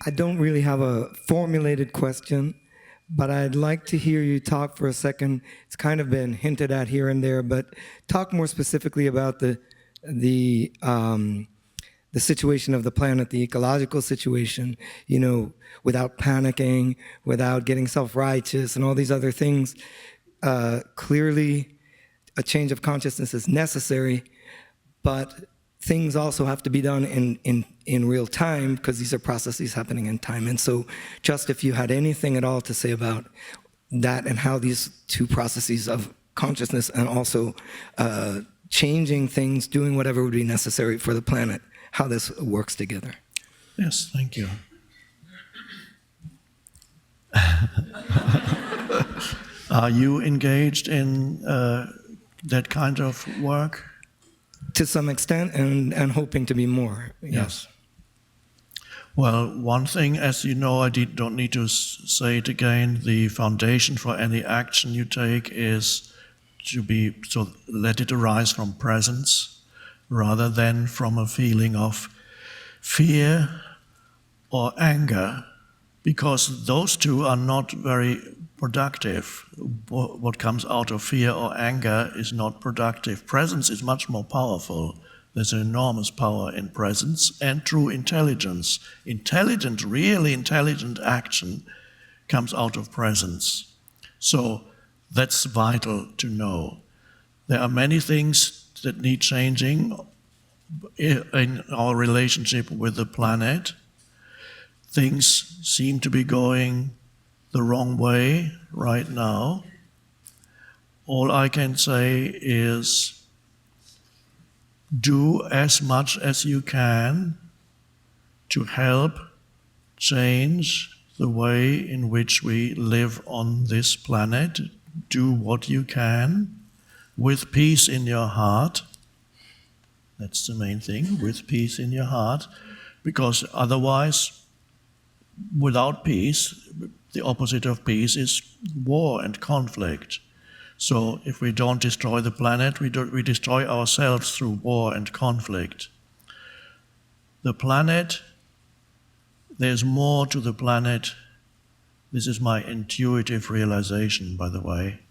I don't really have a formulated question, but I'd like to hear you talk for a second. It's kind of been hinted at here and there, but talk more specifically about the situation of the planet, the ecological situation, without panicking, without getting self-righteous and all these other things. Clearly, a change of consciousness is necessary, but things also have to be done in real time, because these are processes happening in time. And so just if you had anything at all to say about that and how these two processes of consciousness and also changing things, doing whatever would be necessary for the planet, how this works together. Yes, thank you. Are you engaged in that kind of work? To some extent, and hoping to be more. Yes. Well, one thing, as you know, I don't need to say it again, the foundation for any action you take is to let it arise from presence, rather than from a feeling of fear or anger, because those two are not very productive. What comes out of fear or anger is not productive. Presence is much more powerful. There's an enormous power in presence and true intelligence. Really intelligent action comes out of presence. So that's vital to know. There are many things that need changing in our relationship with the planet. Things seem to be going the wrong way right now. All I can say is do as much as you can to help change the way in which we live on this planet. Do what you can with peace in your heart. That's the main thing, with peace in your heart, because otherwise, without peace, the opposite of peace is war and conflict. So if we don't destroy the planet, we destroy ourselves through war and conflict. The planet, there's more to the planet. This is my intuitive realization, by the way.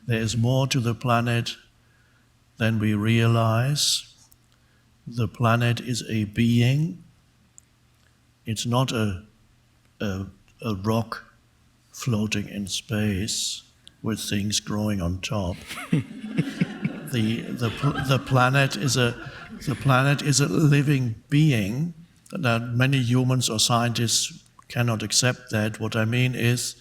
There is more to the planet than we realize. The planet is a being. It's not a rock floating in space with things growing on top. The planet is a living being. Now, many humans or scientists cannot accept that. What I mean is,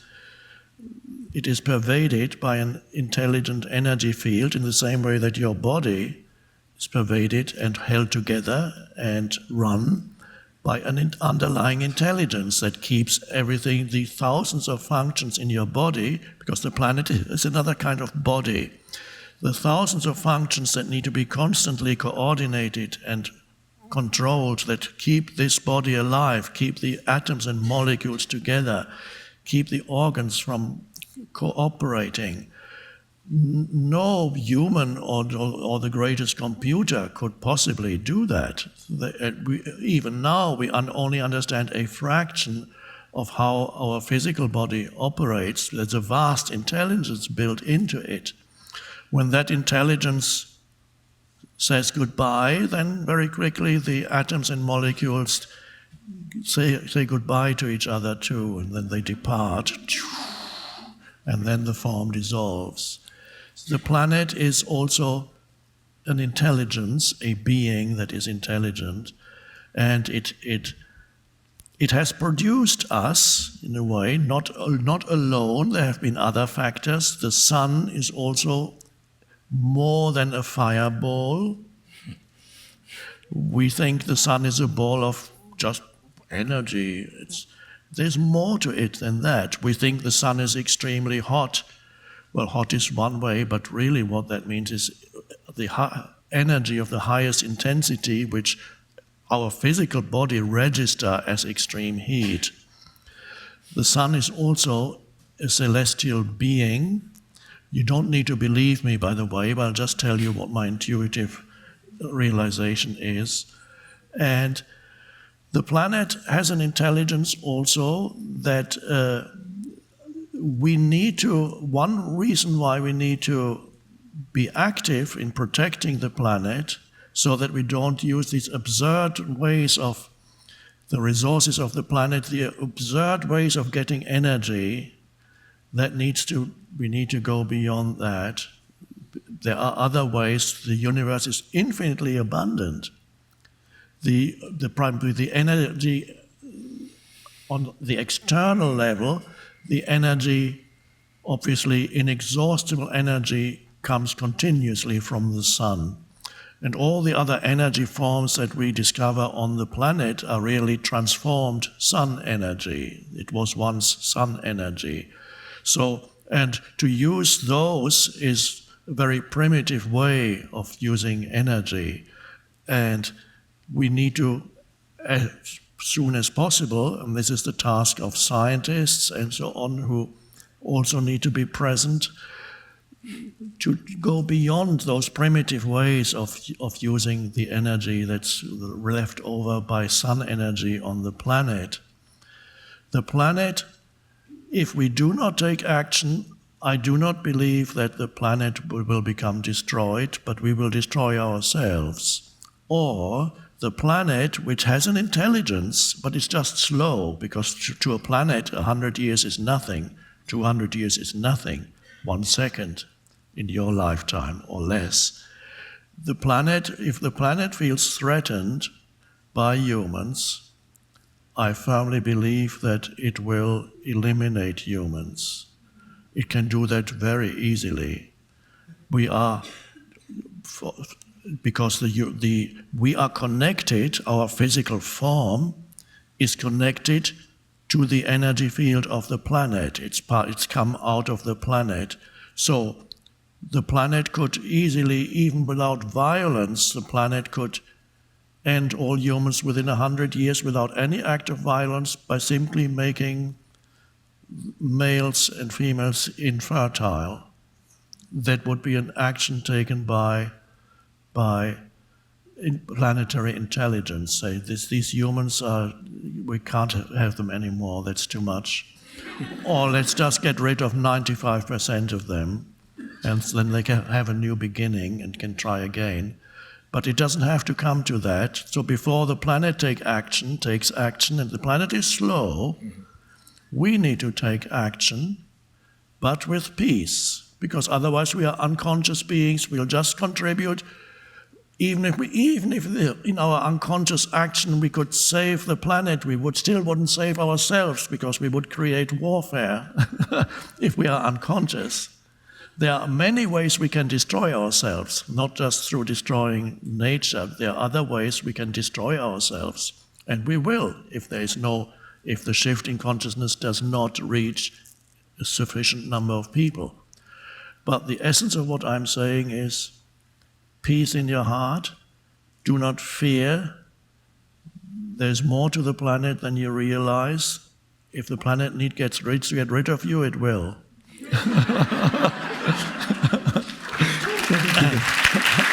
it is pervaded by an intelligent energy field in the same way that your body is pervaded and held together and run by an underlying intelligence that keeps everything, the thousands of functions in your body, because the planet is another kind of body. The thousands of functions that need to be constantly coordinated and controlled, that keep this body alive, keep the atoms and molecules together, keep the organs from cooperating. No human or the greatest computer could possibly do that. Even now, we only understand a fraction of how our physical body operates. There's a vast intelligence built into it. When that intelligence says goodbye, then very quickly the atoms and molecules say goodbye to each other too, and then they depart, and then the form dissolves. The planet is also an intelligence, a being that is intelligent, and it has produced us in a way, not alone. There have been other factors. The sun is also more than a fireball. We think the sun is a ball of just energy. There's more to it than that. We think the sun is extremely hot. Well, hot is one way, but really what that means is the energy of the highest intensity, which our physical body register as extreme heat. The sun is also a celestial being. You don't need to believe me, by the way, but I'll just tell you what my intuitive realization is. And The planet has an intelligence also that one reason why we need to be active in protecting the planet so that we don't use these absurd ways of the resources of the planet, the absurd ways of getting energy, we need to go beyond that. There are other ways. The universe is infinitely abundant. The energy on the external level, the energy, obviously inexhaustible energy, comes continuously from the sun. And all the other energy forms that we discover on the planet are really transformed sun energy. It was once sun energy. So, and to use those is a very primitive way of using energy. And we need to, as soon as possible, and this is the task of scientists and so on, who also need to be present, to go beyond those primitive ways of using the energy that's left over by sun energy on the planet. The planet, if we do not take action, I do not believe that the planet will become destroyed, but we will destroy ourselves. Or the planet, which has an intelligence, but it's just slow, because to a planet 100 years is nothing, 200 years is nothing, 1 second in your lifetime or less. The planet, if the planet feels threatened by humans, I firmly believe that it will eliminate humans. It can do that very easily. We are, because we are connected, our physical form is connected to the energy field of the planet. It's come out of the planet. So the planet could easily, even without violence, the planet could end all humans within 100 years without any act of violence by simply making males and females infertile. That would be an action taken by planetary intelligence. Say, these humans we can't have them anymore, that's too much. Or let's just get rid of 95% of them, and then they can have a new beginning and can try again. But it doesn't have to come to that. So before the planet takes action, and the planet is slow, we need to take action, but with peace, because otherwise we are unconscious beings. We'll just contribute. Even if in our unconscious action we could save the planet, we wouldn't save ourselves, because we would create warfare if we are unconscious. There are many ways we can destroy ourselves, not just through destroying nature. There are other ways we can destroy ourselves, and we will if the shift in consciousness does not reach a sufficient number of people. But the essence of what I'm saying is peace in your heart. Do not fear. There's more to the planet than you realize. If the planet gets rid of you, it will. Thank you.